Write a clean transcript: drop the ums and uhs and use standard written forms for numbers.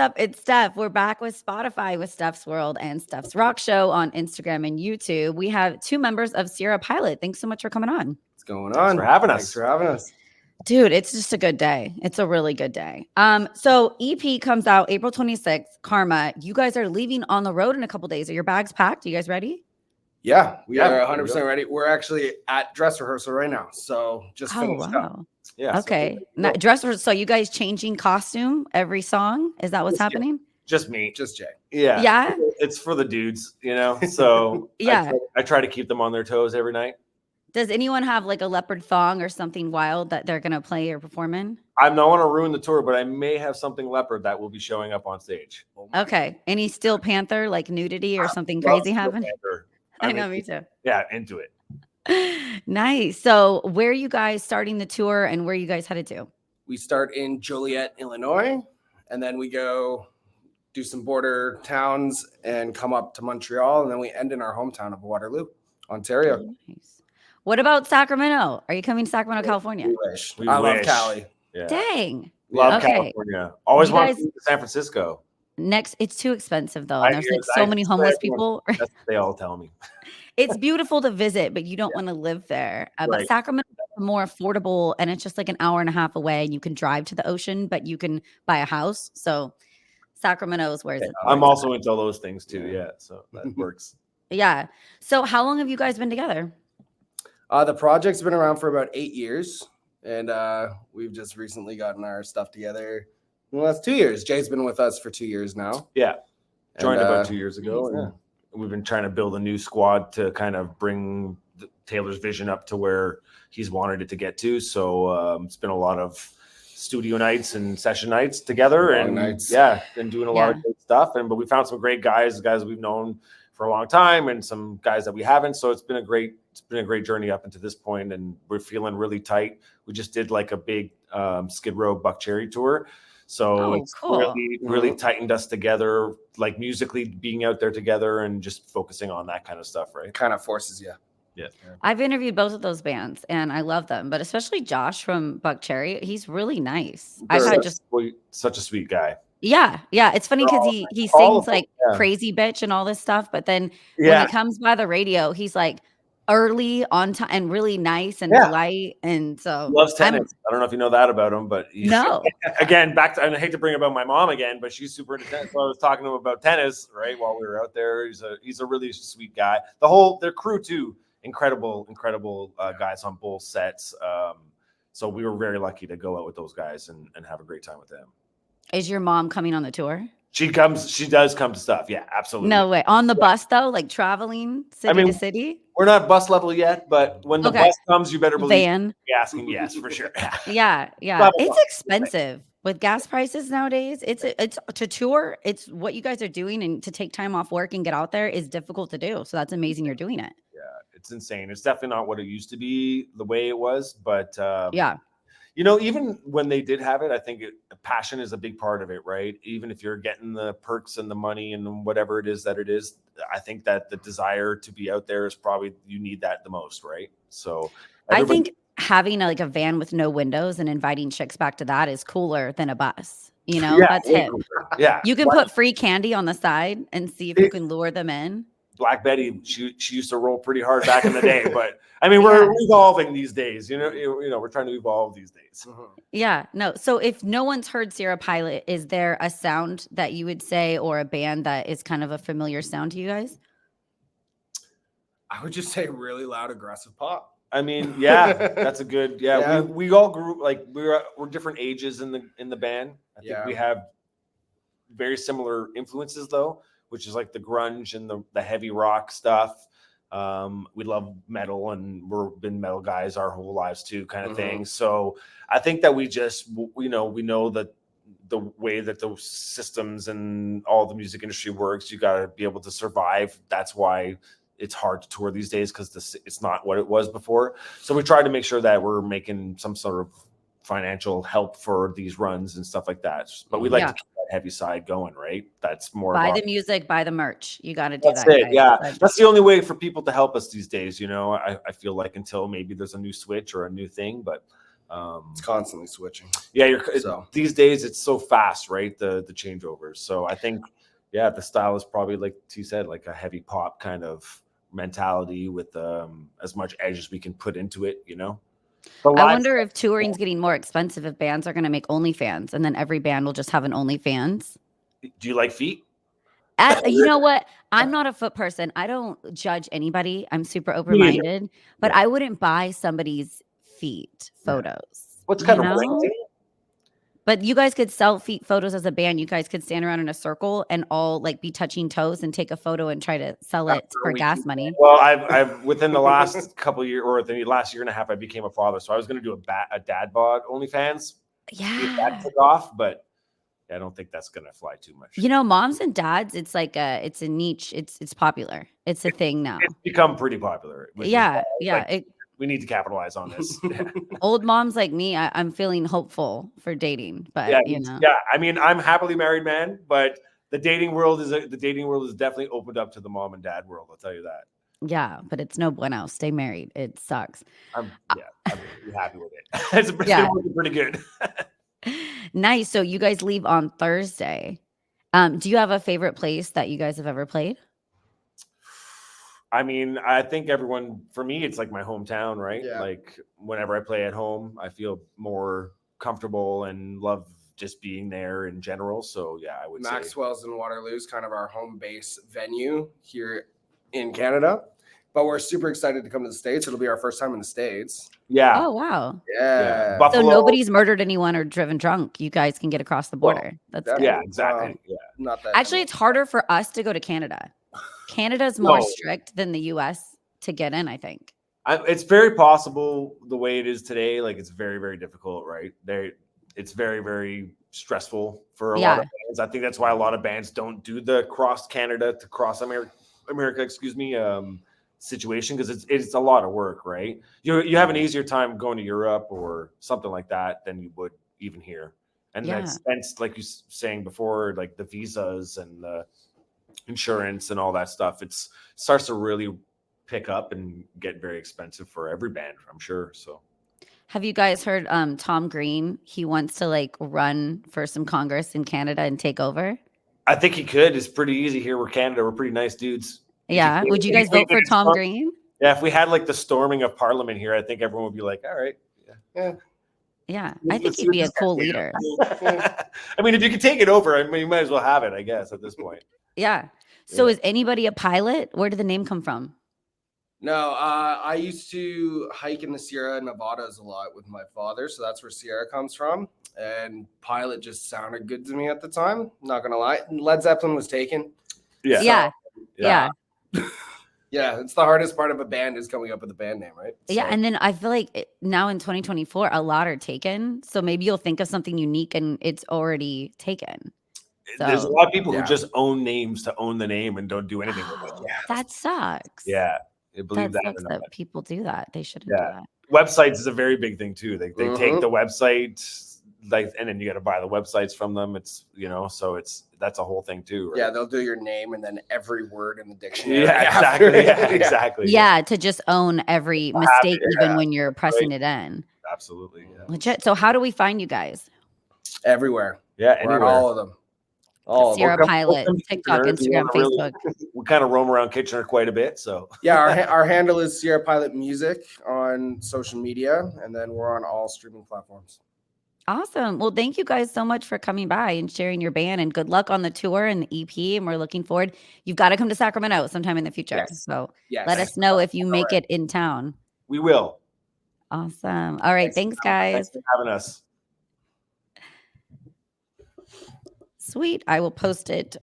up? It's Steph. We're back with Spotify with Steph's World and Steph's Rock Show on Instagram and YouTube. We have two members of Seirra Pilot. Thanks so much for coming on. What's going on? Thanks for having us. Thanks for having us. Dude, it's just a good day. It's a really good day. So EP comes out April 26th, Karma. You guys are leaving on the road in a couple days. Are your bags packed? Are you guys ready? Yeah, we are 100% ready. We're actually at dress rehearsal right now. So just finished up. Yeah. Okay. Dress rehearsal. So you guys changing costume every song? Is that what's happening? Just me. Just Jay. Yeah. Yeah. It's for the dudes, you know? So yeah. I try to keep them on their toes every night. Does anyone have like a leopard thong or something wild that they're going to play or perform in? I don't want to ruin the tour, but I may have something leopard that will be showing up on stage. Okay. Any Steel Panther, like nudity or something crazy happen? I know, me too. Yeah, into it. Nice. So where are you guys starting the tour and where are you guys headed to? We start in Joliet, Illinois, and then we go do some border towns and come up to Montreal, and then we end in our hometown of Waterloo, Ontario. Oh, nice. What about Sacramento? Are you coming to Sacramento, California? We wish. I love Cali. Yeah. Dang. Love California. Always wanted to go to San Francisco. Next, it's too expensive though. And there's like so many homeless people. That's what they all tell me. It's beautiful to visit, but you don't want to live there. But Sacramento is more affordable, and it's just like an hour and a half away. And you can drive to the ocean, but you can buy a house. So Sacramento is where it's. I'm also into all those things too. Yeah, so that works. Yeah. So how long have you guys been together? The project's been around for about 8 years, and we've just recently gotten our stuff together. Well, that's 2 years. Jay's been with us for 2 years now. Yeah, joined about 2 years ago. And we've been trying to build a new squad to kind of bring Taylor's vision up to where he's wanted it to get to. So it's been a lot of studio nights and session nights together, and been doing a lot of good stuff. But we found some great guys we've known for a long time, and some guys that we haven't. So it's been a great journey up into this point, and we're feeling really tight. We just did like a big Skid Row Buckcherry tour. So it's really tightened us together, like musically being out there together and just focusing on that kind of stuff, right? Kind of forces you. Yeah. I've interviewed both of those bands and I love them, but especially Josh from Buckcherry. He's really nice. Such a sweet guy. Yeah. Yeah. It's funny because he sings like Crazy Bitch and all this stuff, but then when he comes by the radio, he's like early on time and really nice and polite, and so loves tennis. I don't know if you know that about him, but again, back to, I hate to bring about my mom again, but she's super into tennis. So I was talking to him about tennis right while we were out there. He's a really sweet guy. Their crew too, incredible guys on both sets. So we were very lucky to go out with those guys and have a great time with them. Is your mom coming on the tour? She does come to stuff. Yeah, absolutely. No way. On the bus though, like traveling city to city? We're not bus level yet, but when the bus comes, you better believe van. Asking yes for sure. Yeah. It's expensive with gas prices nowadays. It's to tour. It's what you guys are doing, and to take time off work and get out there is difficult to do. So that's amazing you're doing it. Yeah, it's insane. It's definitely not what it used to be, the way it was, but you know, even when they did have it, I think passion is a big part of it, right? Even if you're getting the perks and the money and whatever it is that it is, I think that the desire to be out there is probably, you need that the most, right? So I think having like a van with no windows and inviting chicks back to that is cooler than a bus. You know, that's hip. Yeah. You can put free candy on the side and see if you can lure them in. Black Betty, she used to roll pretty hard back in the day, but I mean, we're evolving these days, you know, we're trying to evolve these days. Yeah, no. So if no one's heard Seirra Pilot, is there a sound that you would say, or a band that is kind of a familiar sound to you guys? I would just say really loud, aggressive pop. I mean, that's a good, we all grew, like we're different ages in the band. I think we have very similar influences though, which is like the grunge and the heavy rock stuff. We love metal, and we've been metal guys our whole lives too, kind of thing. So I think that we know that the way that those systems and all the music industry works, you got to be able to survive. That's why it's hard to tour these days, because it's not what it was before. So we try to make sure that we're making some sort of financial help for these runs and stuff like that. But we like to keep that heavy side going, right? That's more buy the music, buy the merch. You got to do that. It, yeah. That's the only way for people to help us these days. You know, I feel like until maybe there's a new switch or a new thing, but It's constantly switching. Yeah, these days it's so fast, right? The changeovers. So I think, yeah, the style is probably like you said, like a heavy pop kind of mentality with as much edge as we can put into it, you know. I wonder if touring's getting more expensive if bands are going to make OnlyFans, and then every band will just have an OnlyFans. Do you like feet? You know what? I'm not a foot person. I don't judge anybody. I'm super open-minded, but I wouldn't buy somebody's feet photos. What's kind of But you guys could sell feet photos as a band. You guys could stand around in a circle and all like be touching toes and take a photo and try to sell it for gas money. Well, I've within the last couple of years, or the last year and a half, I became a father. So I was going to do a dad bod OnlyFans. Yeah, that took off, but I don't think that's going to fly too much. You know, moms and dads, it's like it's a niche. It's popular. It's a thing now. It's become pretty popular. Yeah. We need to capitalize on this. Old moms like me, I'm feeling hopeful for dating, but yeah. I mean, I'm a happily married man, but the dating world is definitely opened up to the mom and dad world. I'll tell you that. Yeah, but it's no bueno. Stay married. It sucks. I'm happy with it. It's been pretty good. Nice. So you guys leave on Thursday. Do you have a favorite place that you guys have ever played? I mean, I think for me, it's like my hometown, right? Yeah. Like whenever I play at home, I feel more comfortable and love just being there in general. So yeah, I would say Maxwell's in Waterloo is kind of our home base venue here in Canada, but we're super excited to come to the States. It'll be our first time in the States. Yeah. Oh, wow. Yeah. So nobody's murdered anyone or driven drunk. You guys can get across the border. That's good. Yeah, exactly. Not that. Actually, it's harder for us to go to Canada. Canada's more strict than the US to get in, I think. It's very possible the way it is today. Like it's very, very difficult, right? It's very, very stressful for a lot of bands. I think that's why a lot of bands don't do the cross Canada to cross America, situation, because it's a lot of work, right? You have an easier time going to Europe or something like that than you would even here. And that's like you saying before, like the visas and the insurance and all that stuff, it starts to really pick up and get very expensive for every band, I'm sure. So have you guys heard Tom Green? He wants to like run for some Congress in Canada and take over. I think he could. It's pretty easy here. We're Canada. We're pretty nice dudes. Yeah. Would you guys vote for Tom Green? Yeah. If we had like the storming of Parliament here, I think everyone would be like, all right. Yeah. I think he'd be a cool leader. I mean, if you could take it over, I mean, you might as well have it, I guess, at this point. Yeah. So is anybody a pilot? Where did the name come from? No, I used to hike in the Seirra Nevadas a lot with my father. So that's where Seirra comes from. And pilot just sounded good to me at the time. Not going to lie. Led Zeppelin was taken. Yeah. Yeah, it's the hardest part of a band is coming up with a band name, right? Yeah, and then I feel like now in 2024, a lot are taken. So maybe you'll think of something unique and it's already taken. So, there's a lot of people who just own names to own the name and don't do anything with it. That sucks. Yeah, I believe that sucks that people do that. They shouldn't do that. Websites is a very big thing too. They take the website, like, and then you got to buy the websites from them. It's so that's a whole thing too. Right? Yeah, they'll do your name and then every word in the dictionary. Yeah, exactly. Yeah, exactly. Yeah, to just own every mistake, even when you're pressing it in. Absolutely. Yeah. Legit. So how do we find you guys? Everywhere. Yeah, anywhere. All of them. Seirra Pilot, TikTok, Instagram, Facebook. We kind of roam around Kitchener quite a bit. So yeah, our handle is Seirra Pilot Music on social media, and then we're on all streaming platforms. Awesome. Well, thank you guys so much for coming by and sharing your band, and good luck on the tour and the EP. And we're looking forward. You've got to come to Sacramento sometime in the future. Yes. So let us know if you make it in town. We will. Awesome. All right. Thanks guys. Thanks for having us. Sweet. I will post it